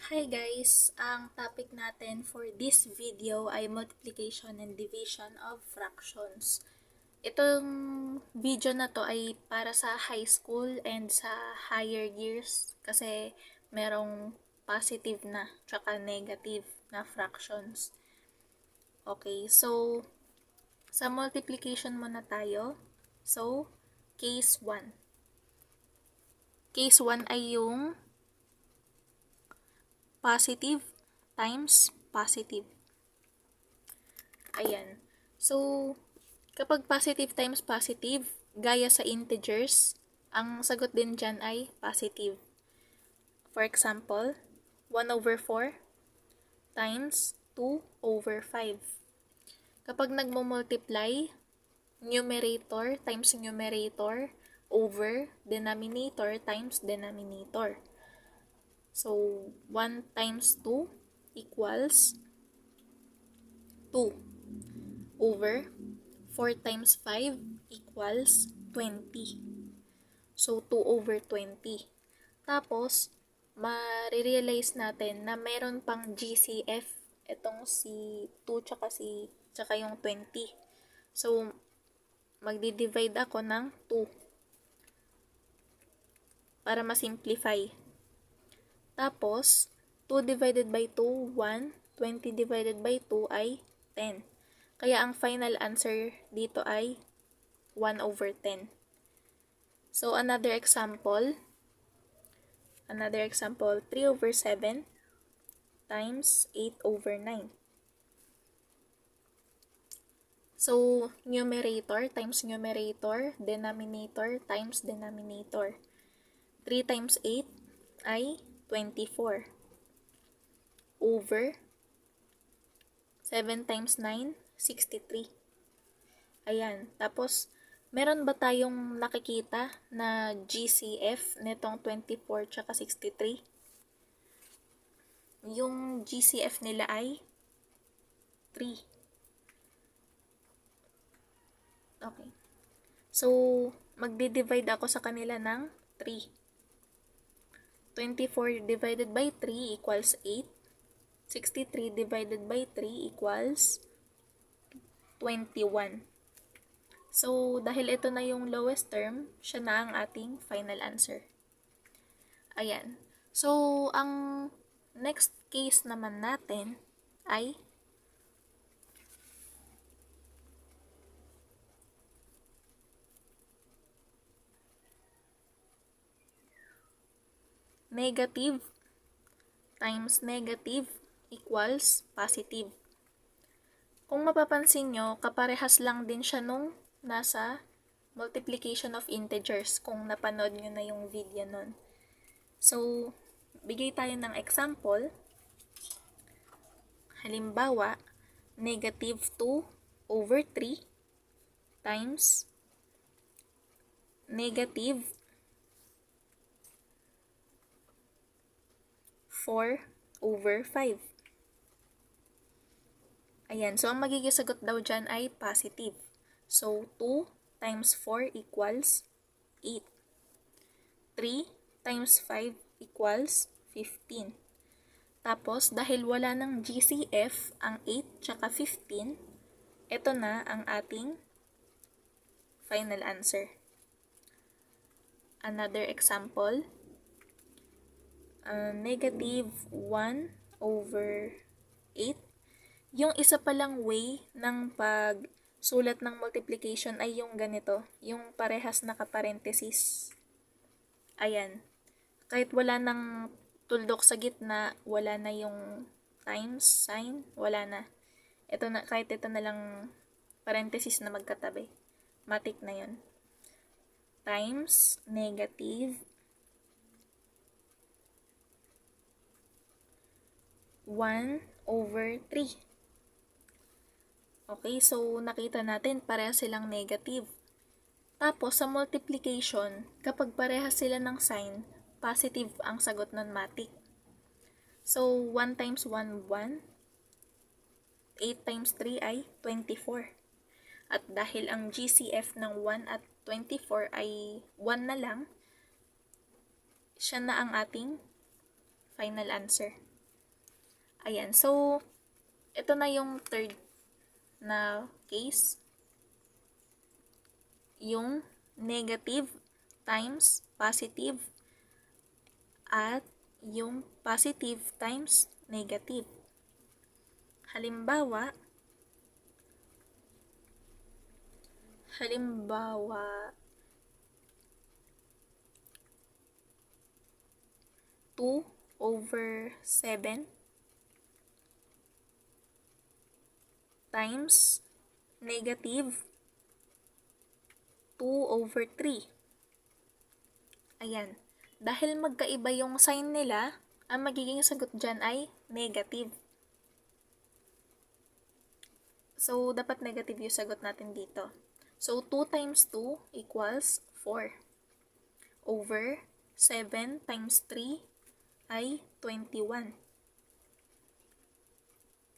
Hi guys! Ang topic natin for this video ay multiplication and division of fractions. Itong video na to ay para sa high school and sa higher years kasi merong positive na tsaka negative na fractions. Okay, so sa multiplication muna tayo. So, case 1. Case 1 ay yung positive times positive. Ayan. So, kapag positive times positive, gaya sa integers, ang sagot din dyan ay positive. For example, 1 over 4 times 2 over 5. Kapag nagmo-multiply, numerator times numerator over denominator times denominator. So, 1 times 2 equals 2 over 4 times 5 equals 20. So, 2 over 20. Tapos, marirealize natin na meron pang GCF itong si 2 tsaka yung 20. So, magdi-divide ako ng 2 para ma-simplify. Tapos, 2 divided by 2, 1. 20 divided by 2 ay 10. Kaya ang final answer dito ay 1 over 10. So, another example, 3 over 7 times 8 over 9. So, numerator times numerator, denominator times denominator. 3 times 8 ay 24 over 7 times 9, 63. Ayan. Tapos, meron ba tayong nakikita na GCF netong 24 tsaka 63? Yung GCF nila ay 3. Okay. So, magdi-divide ako sa kanila ng 3. 24 divided by 3 equals 8. 63 divided by 3 equals 21. So, dahil ito na yung lowest term, siya na ang ating final answer. Ayan. So, ang next case naman natin ay negative times negative equals positive. Kung mapapansin nyo, kaparehas lang din siya nung nasa multiplication of integers kung napanood nyo na yung video nun. So, bigay tayo ng example. Halimbawa, negative 2 over 3 times negative 4 over 5. Ayan. So, ang magiging sagot daw dyan ay positive. So, 2 times 4 equals 8. 3 times 5 equals 15. Tapos, dahil wala ng GCF ang 8 tsaka 15, ito na ang ating final answer. Another example, negative 1 over 8. Yung isa palang way ng pagsulat ng multiplication ay yung ganito, yung parehas nakaparenthesis. Ayan. Kahit wala ng tuldok sa gitna, wala na yung times sign, wala na. Ito na, kahit ito na lang parenthesis na magkatabi. Matik na yun. Times negative 1 over 3. Okay, so nakita natin parehas silang negative. Tapos sa multiplication, kapag parehas sila ng sign, positive ang sagot nun, matik. So 1 times 1, 1. 8 times 3 ay 24. At dahil ang GCF ng 1 at 24 ay 1 na lang, siya na ang ating final answer. Ayan, so, ito na yung third na case. Yung negative times positive at yung positive times negative. Halimbawa, 2/7 times negative 2/3. Ayan. Dahil magkaiba yung sign nila, ang magiging sagot dyan ay negative. So, dapat negative yung sagot natin dito. So, 2 times 2 equals 4. Over 7 times 3 ay 21.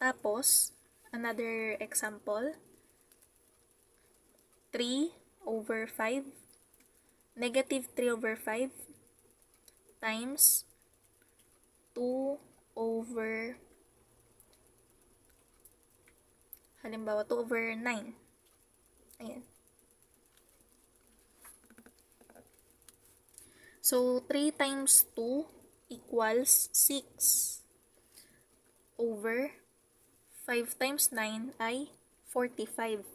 Tapos, another example, 3/5, negative 3/5 times 2/9. Ayan. So, 3 times 2 equals 6. Over 5 times 9 ay 45.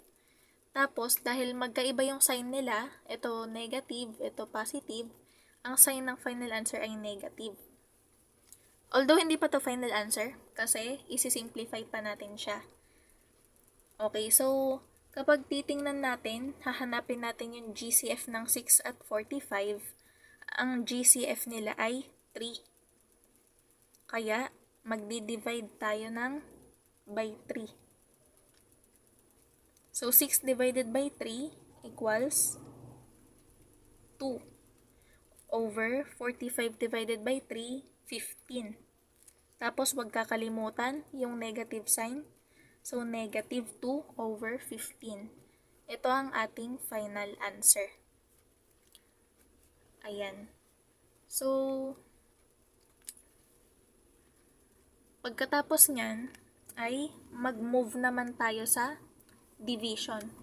Tapos, dahil magkaiba yung sign nila, ito negative, ito positive, ang sign ng final answer ay negative. Although, hindi pa to final answer, kasi isi-simplify pa natin siya. Okay, so, kapag titingnan natin, hahanapin natin yung GCF ng 6 at 45, ang GCF nila ay 3. Kaya, magdi-divide tayo ng by 3. So, 6 divided by 3 equals 2. Over 45 divided by 3, 15. Tapos, wag kakalimutan yung negative sign. So, negative 2/15. Ito ang ating final answer. Ayan. So, pagkatapos nyan, ay mag-move naman tayo sa division.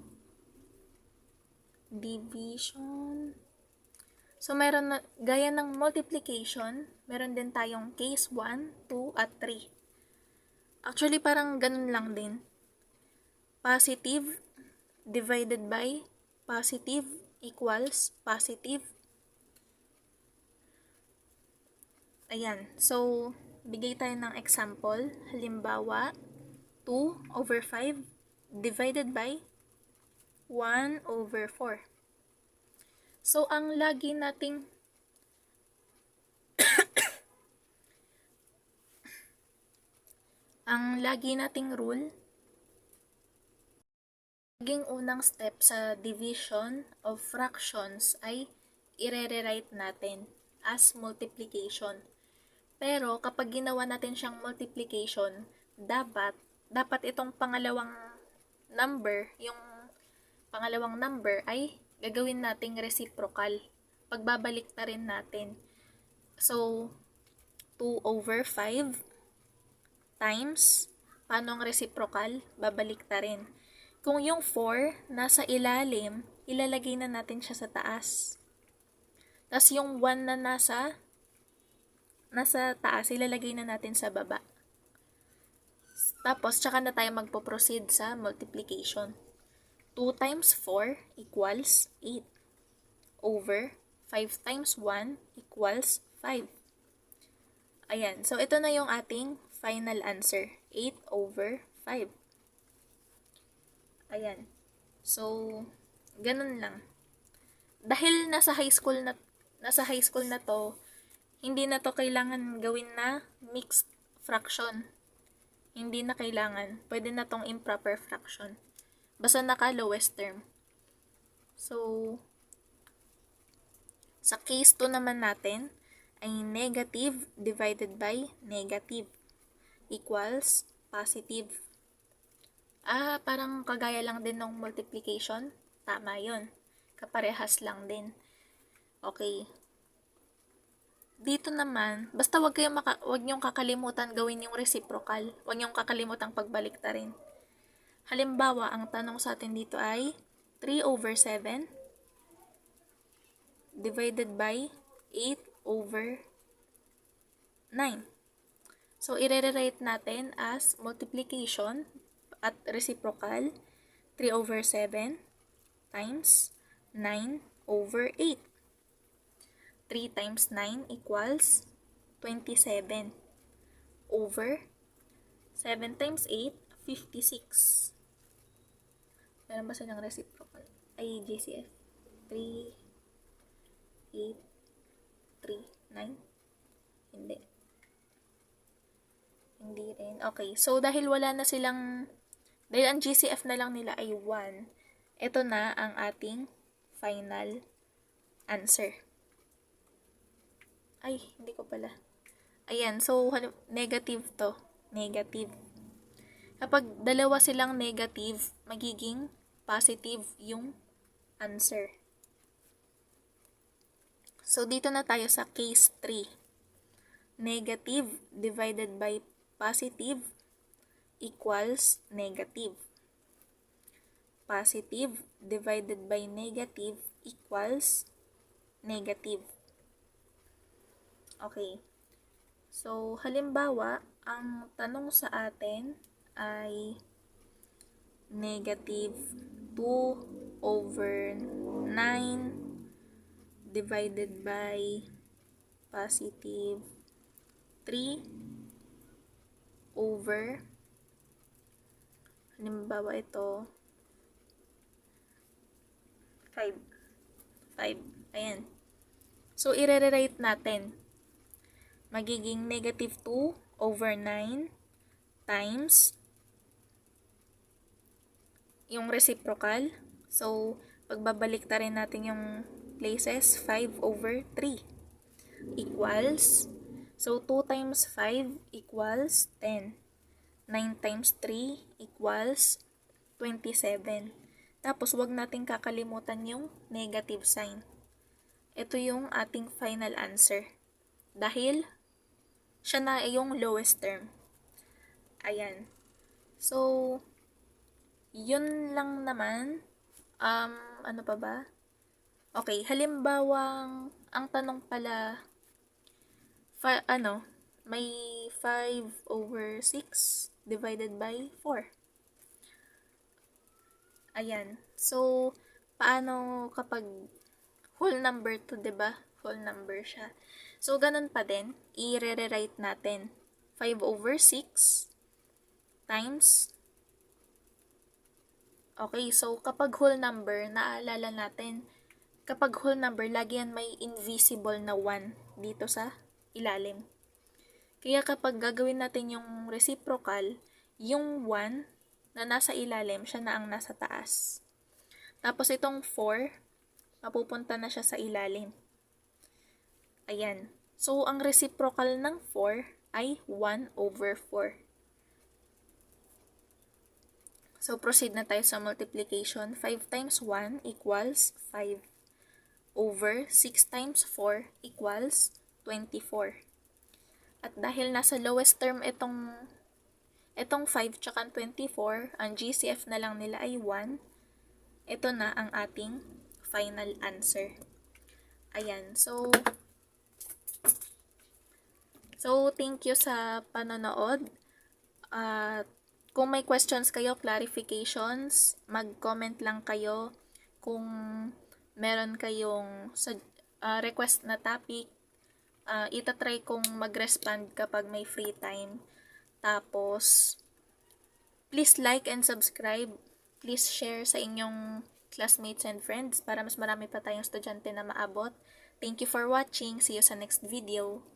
So, meron na, gaya ng multiplication, meron din tayong case 1, 2, at 3. Actually, parang ganun lang din. Positive divided by positive equals positive. Ayan. So, bigay tayo ng example. Halimbawa, 2/5 divided by 1/4. So, ang lagi nating rule, laging unang step sa division of fractions ay i-rewrite natin as multiplication. Pero kapag ginawa natin siyang multiplication, dapat itong pangalawang number, yung pangalawang number ay gagawin nating reciprocal. Pagbabalik na rin natin. So, 2/5 times, paano ang reciprocal? Babalik ta rin. Kung yung 4 nasa ilalim, ilalagay na natin siya sa taas. Tapos yung 1 na nasa taas, ilalagay na natin sa baba. Tapos, tsaka na tayo magpo-proceed sa multiplication. 2 times 4 equals 8. Over 5 times 1 equals 5. Ayan. So, ito na yung ating final answer. 8/5. Ayan. So, ganun lang. Dahil nasa high school na to, hindi na to kailangan gawin na mixed fraction. Hindi na kailangan. Pwede na tong improper fraction. Basta naka lowest term. So, sa case 2 naman natin, ay negative divided by negative equals positive. Parang kagaya lang din ng multiplication. Tama yon. Kaparehas lang din. Okay. dito naman, basta wag niyong kakalimutan gawin yung reciprocal. Wag niyong kakalimutan pagbaliktarin. Halimbawa, ang tanong sa atin dito ay 3/7 divided by 8/9. So, i-rewrite natin as multiplication at reciprocal 3/7 times 9/8. 3 times 9 equals 27 over 7 times 8, 56. Meron ba silang reciprocal? Ay, GCF. 3, 8, 3, 9? Hindi. Hindi rin. Okay, so dahil dahil ang GCF na lang nila ay 1, ito na ang ating final answer. Ay, hindi ko pala. Ayan, so negative to. Negative. Kapag dalawa silang negative, magiging positive yung answer. So, dito na tayo sa case 3. Negative divided by positive equals negative. Positive divided by negative equals negative. Okay. So, halimbawa, ang tanong sa atin ay negative 2/9 divided by positive 3 over, halimbawa ito, 5. Ayan. So, i-rewrite natin. Magiging negative 2/9 times yung reciprocal. So, pagbabalik-tarin natin yung places, 5/3 equals, so 2 times 5 equals 10. 9 times 3 equals 27. Tapos, wag natin kakalimutan yung negative sign. Ito yung ating final answer. Dahil, siya na yung lowest term. Ayan. So, yun lang naman. Ano pa ba? Okay, halimbawang, ang tanong pala, may 5/6 divided by 4. Ayan. So, paano kapag whole number to, diba? Whole number siya. So, ganun pa din. I-rewrite natin. 5/6 times. Okay, so kapag whole number, naaalala natin, kapag whole number, lagi yan may invisible na 1 dito sa ilalim. Kaya kapag gagawin natin yung reciprocal, yung 1 na nasa ilalim, siya na ang nasa taas. Tapos itong 4, mapupunta na siya sa ilalim. Ayan. So, ang reciprocal ng 4 ay 1/4. So, proceed na tayo sa multiplication. 5 times 1 equals 5 over 6 times 4 equals 24. At dahil nasa lowest term itong 5 tsaka 24, ang GCF na lang nila ay 1. Ito na ang ating final answer. Ayan. So thank you sa panonood. Kung may questions kayo, clarifications, mag-comment lang kayo. Kung meron kayong request na topic, itatry kong mag-respond kapag may free time. Tapos, please like and subscribe. Please share sa inyong classmates and friends para mas marami pa tayong estudyante na maabot. Thank you for watching. See you sa next video.